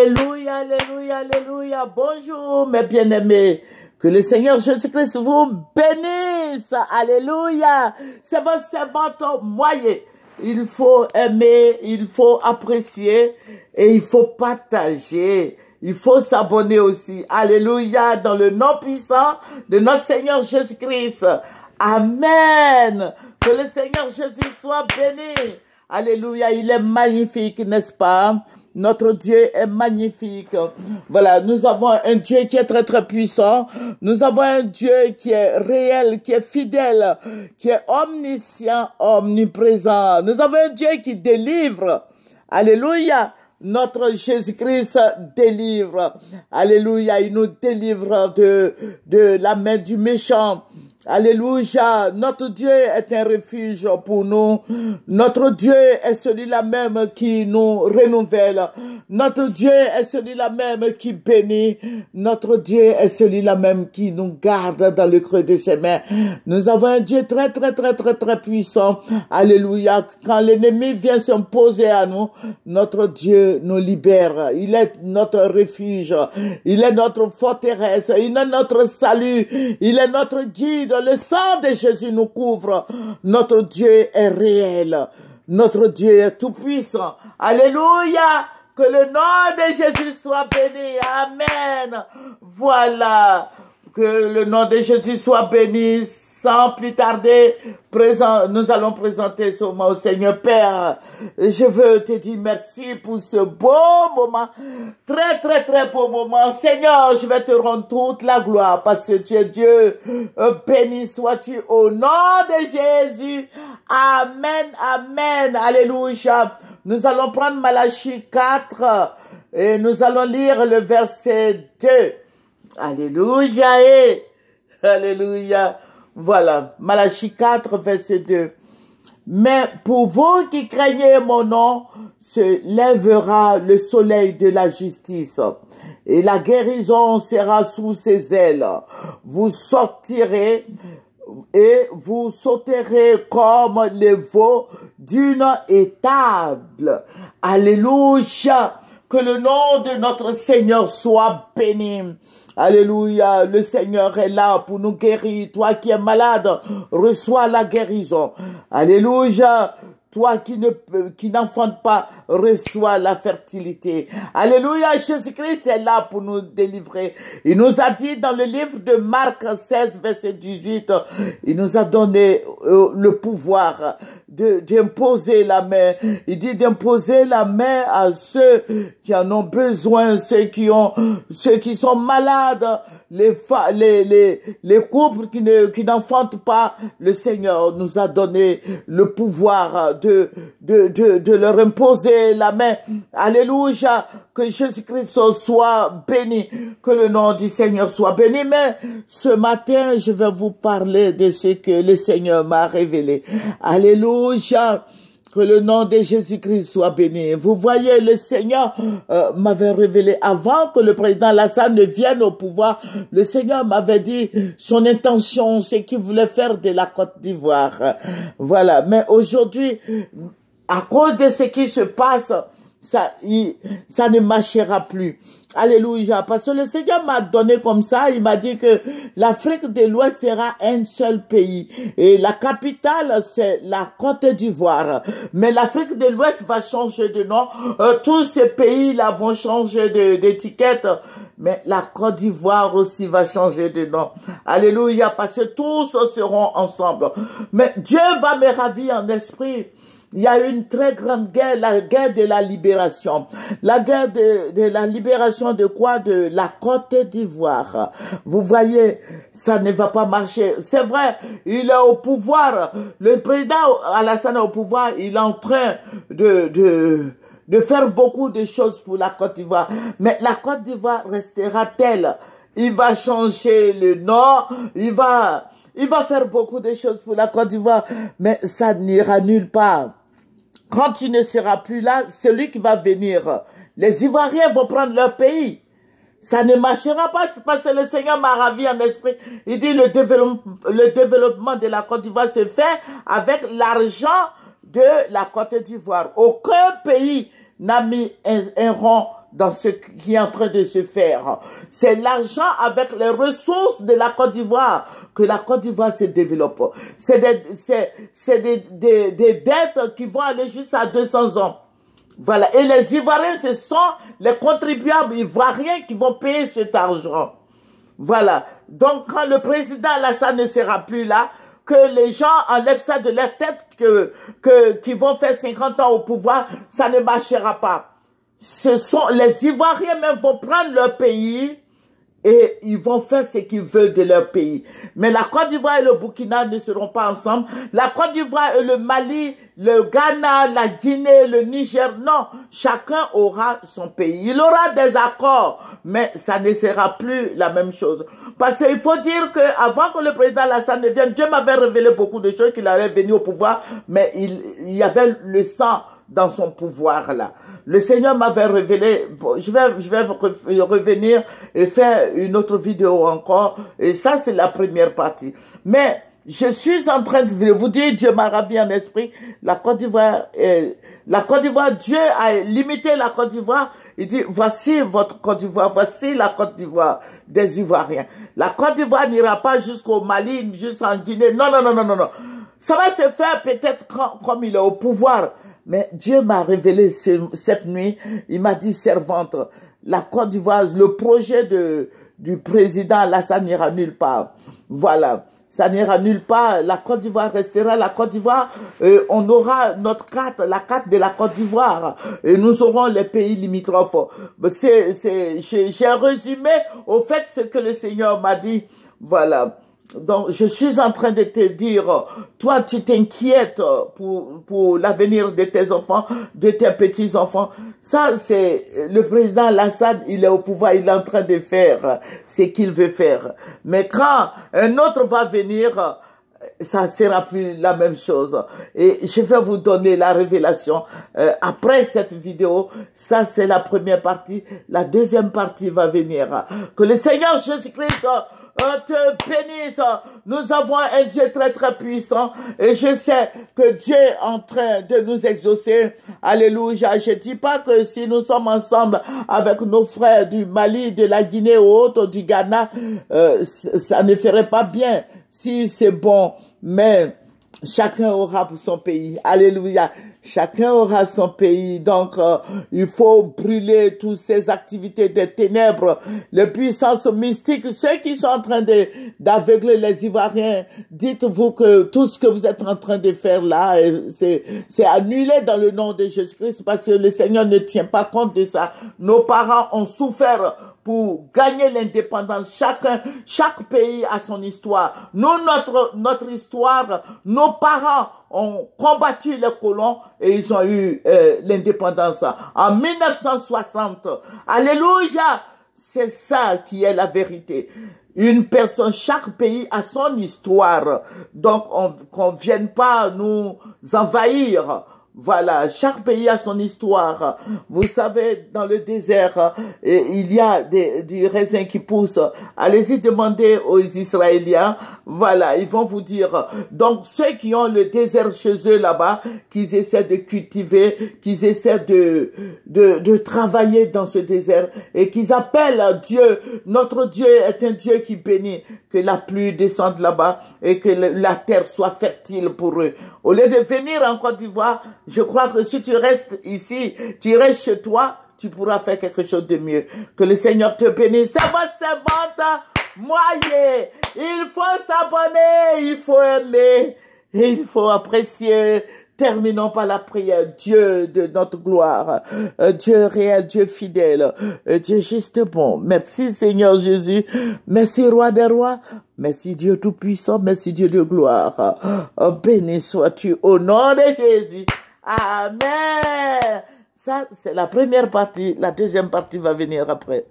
Alléluia, alléluia, alléluia. Bonjour mes bien-aimés. Que le Seigneur Jésus-Christ vous bénisse. Alléluia. C'est votre servante moyen. Il faut aimer, il faut apprécier et il faut partager. Il faut s'abonner aussi. Alléluia. Dans le nom puissant de notre Seigneur Jésus-Christ. Amen. Que le Seigneur Jésus soit béni. Alléluia. Il est magnifique, n'est-ce pas? Notre Dieu est magnifique. Voilà, nous avons un Dieu qui est très très puissant. Nous avons un Dieu qui est réel, qui est fidèle, qui est omniscient, omniprésent. Nous avons un Dieu qui délivre. Alléluia. Notre Jésus-Christ délivre. Alléluia. Il nous délivre de la main du méchant. Alléluia, notre Dieu est un refuge pour nous. Notre Dieu est celui-là même qui nous renouvelle. Notre Dieu est celui-là même qui bénit. Notre Dieu est celui-là même qui nous garde dans le creux de ses mains. Nous avons un Dieu très, très, très, très, très puissant. Alléluia. Quand l'ennemi vient s'imposer à nous, notre Dieu nous libère. Il est notre refuge. Il est notre forteresse. Il est notre salut. Il est notre guide. Le sang de Jésus nous couvre. Notre Dieu est réel. Notre Dieu est tout puissant. Alléluia. Que le nom de Jésus soit béni. Amen. Voilà. Que le nom de Jésus soit béni. Sans plus tarder, nous allons présenter ce moment au Seigneur. Père, je veux te dire merci pour ce beau moment, très très très beau moment. Seigneur, je vais te rendre toute la gloire parce que tu es Dieu. Béni sois-tu au nom de Jésus. Amen, amen, alléluia. Nous allons prendre Malachie 4 et nous allons lire le verset 2. Alléluia et alléluia. Voilà, Malachie 4, verset 2. Mais pour vous qui craignez mon nom, se lèvera le soleil de la justice, et la guérison sera sous ses ailes. Vous sortirez et vous sauterez comme les veaux d'une étable. Alléluia. Que le nom de notre Seigneur soit béni. Alléluia, le Seigneur est là pour nous guérir. Toi qui es malade, reçois la guérison. Alléluia. Toi qui n'enfantes pas, reçois la fertilité. Alléluia, Jésus-Christ est là pour nous délivrer. Il nous a dit dans le livre de Marc 16, verset 18, il nous a donné le pouvoir d'imposer la main. Il dit d'imposer la main à ceux qui en ont besoin, ceux qui sont malades, les couples qui n'enfantent pas. Le Seigneur nous a donné le pouvoir de leur imposer la main. Alléluia. Que Jésus-Christ soit béni. Que le nom du Seigneur soit béni. Mais ce matin, je vais vous parler de ce que le Seigneur m'a révélé. Alléluia. Que le nom de Jésus-Christ soit béni. Vous voyez, le Seigneur m'avait révélé avant que le président Alassane ne vienne au pouvoir. Le Seigneur m'avait dit son intention, c'est qu'il voulait faire de la Côte d'Ivoire. Voilà. Mais aujourd'hui, à cause de ce qui se passe, ça ne marchera plus. Alléluia. Parce que le Seigneur m'a donné comme ça, il m'a dit que l'Afrique de l'Ouest sera un seul pays. Et la capitale, c'est la Côte d'Ivoire. Mais l'Afrique de l'Ouest va changer de nom. Tous ces pays-là vont changer d'étiquette. Mais la Côte d'Ivoire aussi va changer de nom. Alléluia. Parce que tous seront ensemble. Mais Dieu va me ravir en esprit. Il y a une très grande guerre, la guerre de la libération. La guerre de la libération de quoi? De la Côte d'Ivoire. Vous voyez, ça ne va pas marcher. C'est vrai, il est au pouvoir. Le président Alassane est au pouvoir. Il est en train de faire beaucoup de choses pour la Côte d'Ivoire. Mais la Côte d'Ivoire restera telle. Il va changer le nom. Il va faire beaucoup de choses pour la Côte d'Ivoire. Mais ça n'ira nulle part. Quand tu ne seras plus là, celui qui va venir, les Ivoiriens vont prendre leur pays. Ça ne marchera pas parce que le Seigneur m'a ravi en esprit. Il dit le développement de la Côte d'Ivoire se fait avec l'argent de la Côte d'Ivoire. Aucun pays n'a mis un rond dans ce qui est en train de se faire. C'est l'argent avec les ressources de la Côte d'Ivoire que la Côte d'Ivoire se développe. C'est des dettes qui vont aller jusqu'à 200 ans. Voilà. Et les Ivoiriens, ce sont les contribuables ivoiriens qui vont payer cet argent. Voilà. Donc, quand le président Alassane ne sera plus là, que les gens enlèvent ça de leur tête, qu'ils vont faire 50 ans au pouvoir, ça ne marchera pas. Ce sont les Ivoiriens même vont prendre leur pays et ils vont faire ce qu'ils veulent de leur pays. Mais la Côte d'Ivoire et le Burkina ne seront pas ensemble. La Côte d'Ivoire et le Mali, le Ghana, la Guinée, le Niger, non. Chacun aura son pays. Il aura des accords, mais ça ne sera plus la même chose. Parce qu'il faut dire que avant que le président Alassane ne vienne, Dieu m'avait révélé beaucoup de choses qu'il allait venir au pouvoir, mais il y avait le sang dans son pouvoir là. Le Seigneur m'avait révélé, je vais revenir et faire une autre vidéo encore, et ça c'est la première partie. Mais je suis en train de vous dire, Dieu m'a ravi en esprit, la Côte d'Ivoire, Dieu a limité la Côte d'Ivoire, il dit, voici votre Côte d'Ivoire, voici la Côte d'Ivoire des Ivoiriens. La Côte d'Ivoire n'ira pas jusqu'au Mali, jusqu'en Guinée, non, non, non, non, non, non. Ça va se faire peut-être comme il est au pouvoir. Mais Dieu m'a révélé cette nuit, il m'a dit, servante, la Côte d'Ivoire, le projet du président, là, ça n'ira nulle part. Voilà, ça n'ira nulle part, la Côte d'Ivoire restera la Côte d'Ivoire, on aura notre carte, la carte de la Côte d'Ivoire, et nous aurons les pays limitrophes. J'ai résumé au fait ce que le Seigneur m'a dit, voilà. Donc, je suis en train de te dire, toi, tu t'inquiètes pour l'avenir de tes enfants, de tes petits-enfants. Ça, c'est le président Alassane, il est au pouvoir, il est en train de faire ce qu'il veut faire. Mais quand un autre va venir, ça sera plus la même chose. Et je vais vous donner la révélation après cette vidéo. Ça, c'est la première partie. La deuxième partie va venir. Que le Seigneur Jésus-Christ te bénisse. Nous avons un Dieu très très puissant et je sais que Dieu est en train de nous exaucer. Alléluia. Je dis pas que si nous sommes ensemble avec nos frères du Mali, de la Guinée ou autres, du Ghana, ça ne ferait pas bien si c'est bon, mais chacun aura pour son pays. Alléluia. Chacun aura son pays. Donc, il faut brûler toutes ces activités des ténèbres, les puissances mystiques, ceux qui sont en train d'aveugler les Ivoiriens. Dites-vous que tout ce que vous êtes en train de faire là, c'est annulé dans le nom de Jésus-Christ parce que le Seigneur ne tient pas compte de ça. Nos parents ont souffert pour gagner l'indépendance. Chaque pays a son histoire. Nous, notre histoire, nos parents ont combattu les colons et ils ont eu l'indépendance en 1960. Alléluia! C'est ça qui est la vérité. Une personne, chaque pays a son histoire. Donc, qu'on vienne pas nous envahir. Voilà, chaque pays a son histoire. Vous savez, dans le désert, il y a du raisin qui pousse. Allez-y demander aux Israéliens. Voilà, ils vont vous dire. Donc, ceux qui ont le désert chez eux là-bas, qu'ils essaient de cultiver, qu'ils essaient de travailler dans ce désert et qu'ils appellent Dieu. Notre Dieu est un Dieu qui bénit. Que la pluie descende là-bas et que la terre soit fertile pour eux. Au lieu de venir en Côte d'Ivoire, je crois que si tu restes ici, tu restes chez toi, tu pourras faire quelque chose de mieux. Que le Seigneur te bénisse. C'est votre servante Moyé. Il faut s'abonner, il faut aimer, et il faut apprécier. Terminons par la prière. Dieu de notre gloire, Dieu réel, Dieu fidèle, Dieu juste bon. Merci Seigneur Jésus. Merci Roi des rois. Merci Dieu tout-puissant. Merci Dieu de gloire. Béni sois-tu au nom de Jésus. Amen. Ça, c'est la première partie. La deuxième partie va venir après.